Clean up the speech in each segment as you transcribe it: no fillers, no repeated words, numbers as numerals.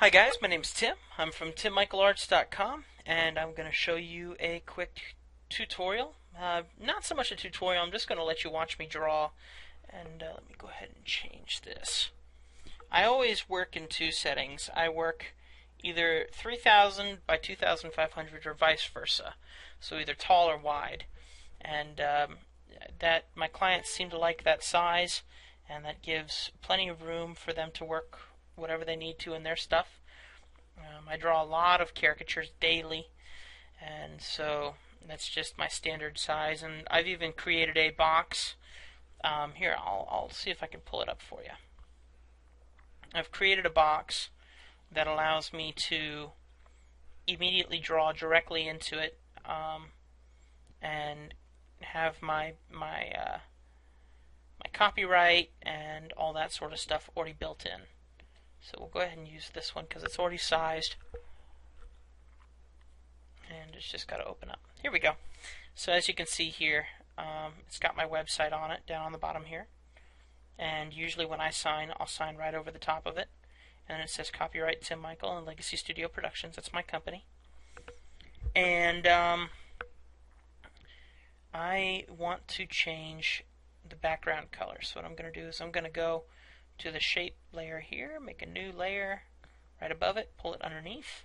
Hi guys, my name's Tim. I'm from timmichaelarts.com and I'm going to show you a quick tutorial. Not so much a tutorial, I'm just going to let you watch me draw. And let me go ahead and change this. I always work in two settings. I work either 3000 by 2500 or vice versa. So either tall or wide. And that my clients seem to like that size, and that gives plenty of room for them to work whatever they need to in their stuff. I draw a lot of caricatures daily, and so that's just my standard size. And I've even created a box. Here, I'll see if I can pull it up for you. I've created a box that allows me to immediately draw directly into it, and have my copyright and all that sort of stuff already built in. So we'll go ahead and use this one because it's already sized. And it's just got to open up. Here we go. So as you can see here, it's got my website on it down on the bottom here. And usually when I sign, I'll sign right over the top of it. And it says copyright Tim Michael and Legacy Studio Productions. That's my company. And I want to change the background color. So what I'm going to do is I'm going to go to the shape layer here, make a new layer right above it, pull it underneath,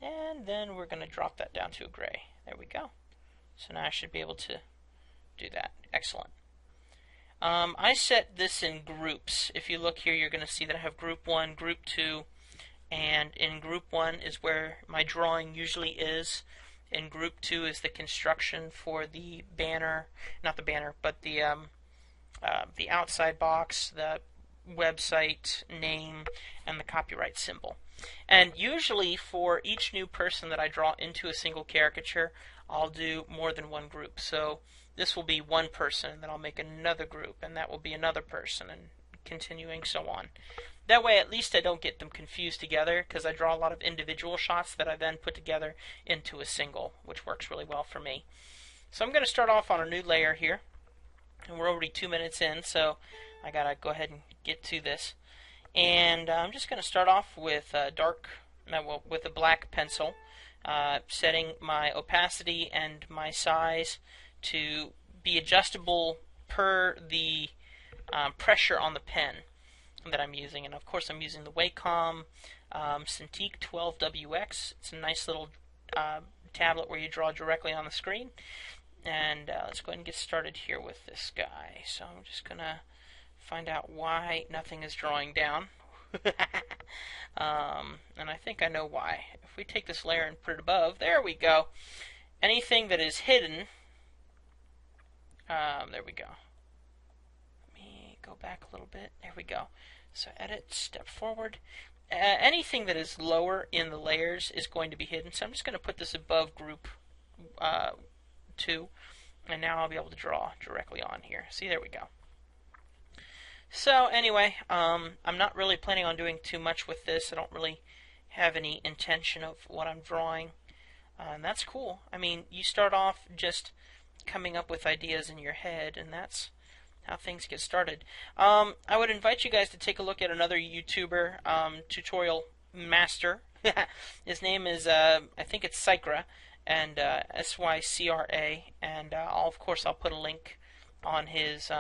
and then we're going to drop that down to a gray. There we go. So now I should be able to do that. Excellent. I set this in groups. If you look here, you're going to see that I have group 1, group 2, and in group 1 is where my drawing usually is. In group 2 is the construction for the banner, not the banner, but the outside box, the website name, and the copyright symbol. And usually for each new person that I draw into a single caricature, I'll do more than one group. So this will be one person, and then I'll make another group, and that will be another person, and continuing so on. That way at least I don't get them confused together, because I draw a lot of individual shots that I then put together into a single, which works really well for me. So I'm going to start off on a new layer here, and we're already 2 minutes in, so I gotta go ahead and get to this. And I'm just going to start off with with a black pencil, setting my opacity and my size to be adjustable per the pressure on the pen that I'm using. And of course I'm using the Wacom Cintiq 12WX. It's a nice little tablet where you draw directly on the screen. And let's go ahead and get started here with this guy. So I'm just going to find out why nothing is drawing down. And I think I know why. If we take this layer and put it above, there we go. Anything that is hidden, there we go. Let me go back a little bit. There we go. So edit, step forward. Anything that is lower in the layers is going to be hidden. So I'm just going to put this above group 2. And now I'll be able to draw directly on here. See, there we go. So anyway, I'm not really planning on doing too much with this. I don't really have any intention of what I'm drawing. And that's cool. I mean, you start off just coming up with ideas in your head, and that's how things get started. I would invite you guys to take a look at another YouTuber tutorial master. His name is, I think it's Sycra, and Sycra, and of course I'll put a link on his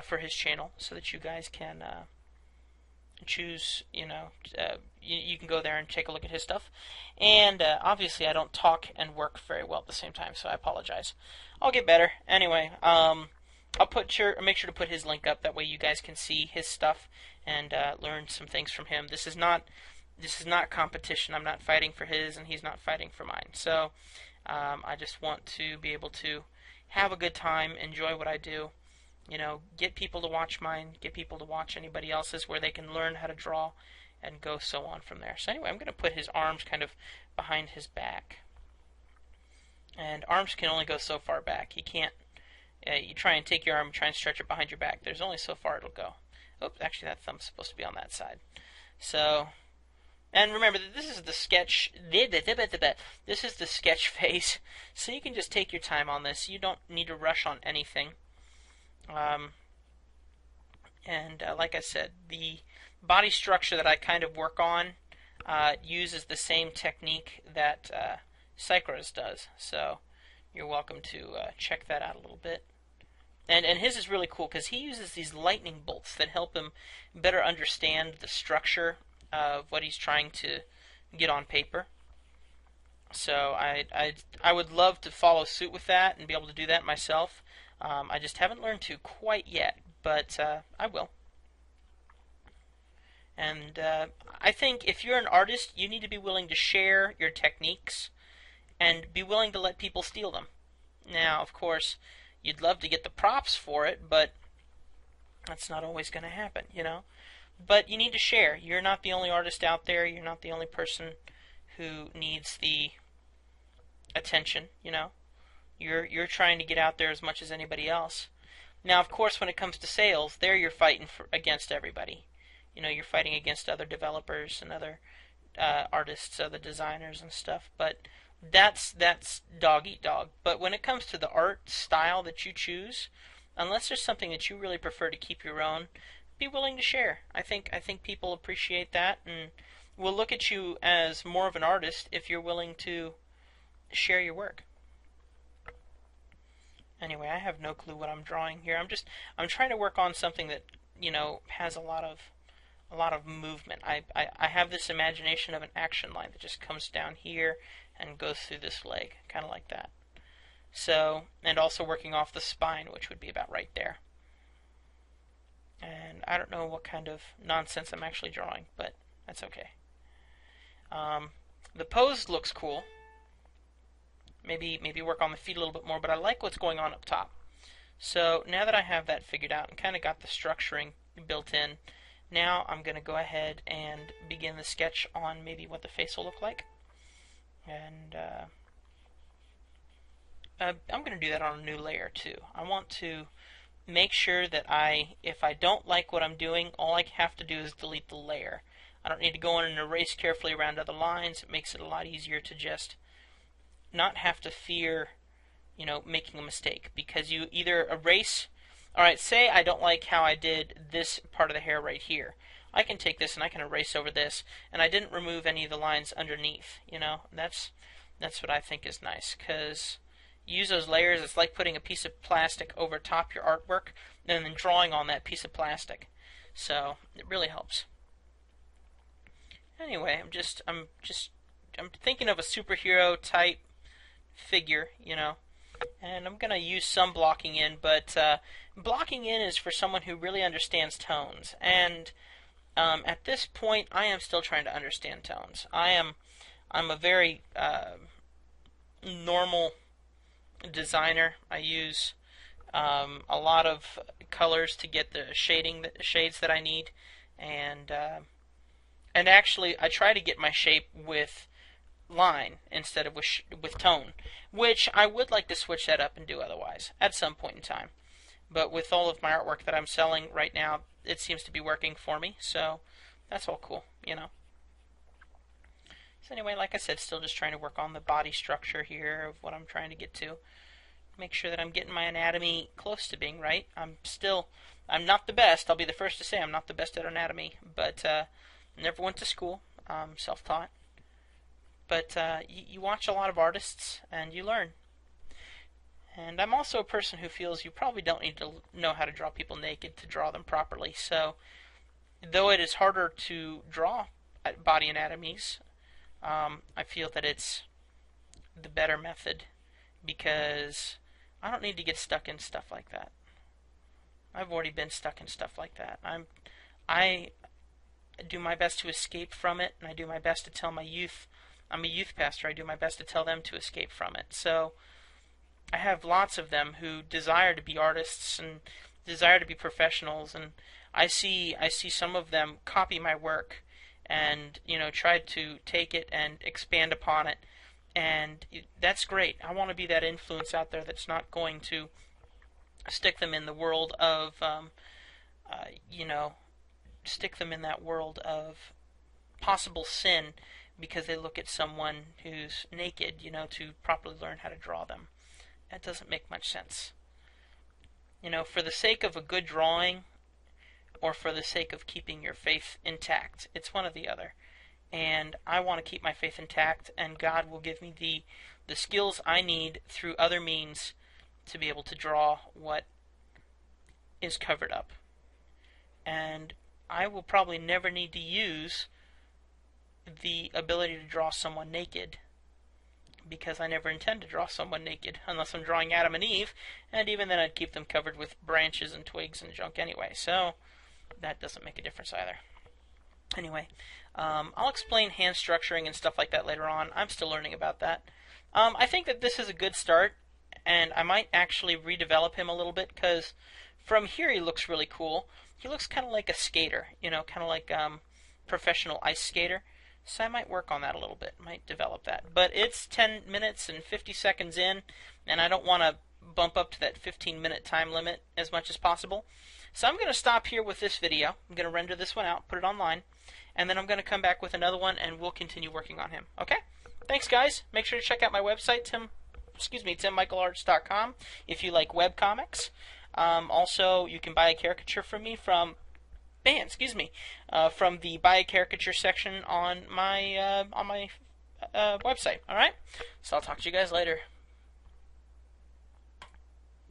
for his channel so that you guys can choose. You can go there and take a look at his stuff. And obviously I don't talk and work very well at the same time, so I apologize. I'll get better. Anyway, I'll make sure to put his link up. That way you guys can see his stuff and learn some things from him. This is not competition. I'm not fighting for his, and he's not fighting for mine. So I just want to be able to have a good time, enjoy what I do. Get people to watch mine, get people to watch anybody else's where they can learn how to draw and go so on from there. So anyway, I'm going to put his arms kind of behind his back. And arms can only go so far back. You can't, you try and take your arm and try and stretch it behind your back. There's only so far it'll go. Oops, actually that thumb's supposed to be on that side. So, and remember that this is the sketch, this is the sketch phase. So you can just take your time on this. You don't need to rush on anything. And like I said, the body structure that I kind of work on uses the same technique that Psychros does. So you're welcome to check that out a little bit. And his is really cool because he uses these lightning bolts that help him better understand the structure of what he's trying to get on paper. So I would love to follow suit with that and be able to do that myself. I just haven't learned to quite yet, but I will. And I think if you're an artist, you need to be willing to share your techniques and be willing to let people steal them. Now, of course, you'd love to get the props for it, but that's not always going to happen, you know. But you need to share. You're not the only artist out there. You're not the only person who needs the attention, you know. You're trying to get out there as much as anybody else. Now, of course, when it comes to sales, there you're fighting against everybody. You know, you're fighting against other developers and other artists, other designers and stuff. But that's dog eat dog. But when it comes to the art style that you choose, unless there's something that you really prefer to keep your own, be willing to share. I think people appreciate that and will look at you as more of an artist if you're willing to share your work. Anyway, I have no clue what I'm drawing here. I'm trying to work on something that, you know, has a lot of movement. I have this imagination of an action line that just comes down here and goes through this leg, kind of like that. So, and also working off the spine, which would be about right there. And I don't know what kind of nonsense I'm actually drawing, but that's okay. The pose looks cool. Maybe work on the feet a little bit more, but I like what's going on up top. So now that I have that figured out and kind of got the structuring built in, now I'm going to go ahead and begin the sketch on maybe what the face will look like. And I'm going to do that on a new layer too. I want to make sure that if I don't like what I'm doing, all I have to do is delete the layer. I don't need to go in and erase carefully around other lines. It makes it a lot easier to just not have to fear, you know, making a mistake, because you either erase. Alright, say I don't like how I did this part of the hair right here. I can take this and I can erase over this, and I didn't remove any of the lines underneath, you know. That's what I think is nice, because you use those layers. It's like putting a piece of plastic over top your artwork and then drawing on that piece of plastic. So it really helps. Anyway, I'm thinking of a superhero type figure, you know, and I'm gonna use some blocking in, but blocking in is for someone who really understands tones, and at this point I am still trying to understand tones. I'm a very normal designer. I use a lot of colors to get the shades that I need, and actually I try to get my shape with line instead of with tone, which I would like to switch that up and do otherwise at some point in time. But with all of my artwork that I'm selling right now, it seems to be working for me, so that's all cool, you know. So anyway, like I said, still just trying to work on the body structure here of what I'm trying to get to. Make sure that I'm getting my anatomy close to being right. I'm not the best. I'll be the first to say I'm not the best at anatomy, but never went to school. I'm self-taught. But you watch a lot of artists and you learn. And I'm also a person who feels you probably don't need to know how to draw people naked to draw them properly. So, though it is harder to draw body anatomies, I feel that it's the better method, because I don't need to get stuck in stuff like that. I've already been stuck in stuff like that. I do my best to escape from it, and I do my best to tell my youth. I'm a youth pastor. I do my best to tell them to escape from it. So I have lots of them who desire to be artists and desire to be professionals, and I see some of them copy my work and, you know, try to take it and expand upon it, and that's great. I want to be that influence out there that's not going to stick them in the world of, stick them in that world of possible sin because they look at someone who's naked, you know, to properly learn how to draw them. That doesn't make much sense. You know, for the sake of a good drawing, or for the sake of keeping your faith intact. It's one or the other. And I want to keep my faith intact, and God will give me the skills I need through other means to be able to draw what is covered up. And I will probably never need to use the ability to draw someone naked, because I never intend to draw someone naked unless I'm drawing Adam and Eve, and even then I'd keep them covered with branches and twigs and junk anyway, so that doesn't make a difference either. Anyway, I'll explain hand structuring and stuff like that later on. I'm still learning about that. I think that this is a good start, and I might actually redevelop him a little bit, because from here he looks really cool. He looks kind of like a skater, you know, kind of like professional ice skater. So I might work on that a little bit, might develop that. But it's 10 minutes and 50 seconds in, and I don't want to bump up to that 15-minute time limit as much as possible. So I'm going to stop here with this video. I'm going to render this one out, put it online, and then I'm going to come back with another one, and we'll continue working on him. Okay? Thanks, guys. Make sure to check out my website, timmichaelarts.com, if you like webcomics. Also, you can buy a caricature from me from the buy a caricature section on my website. All right, so I'll talk to you guys later.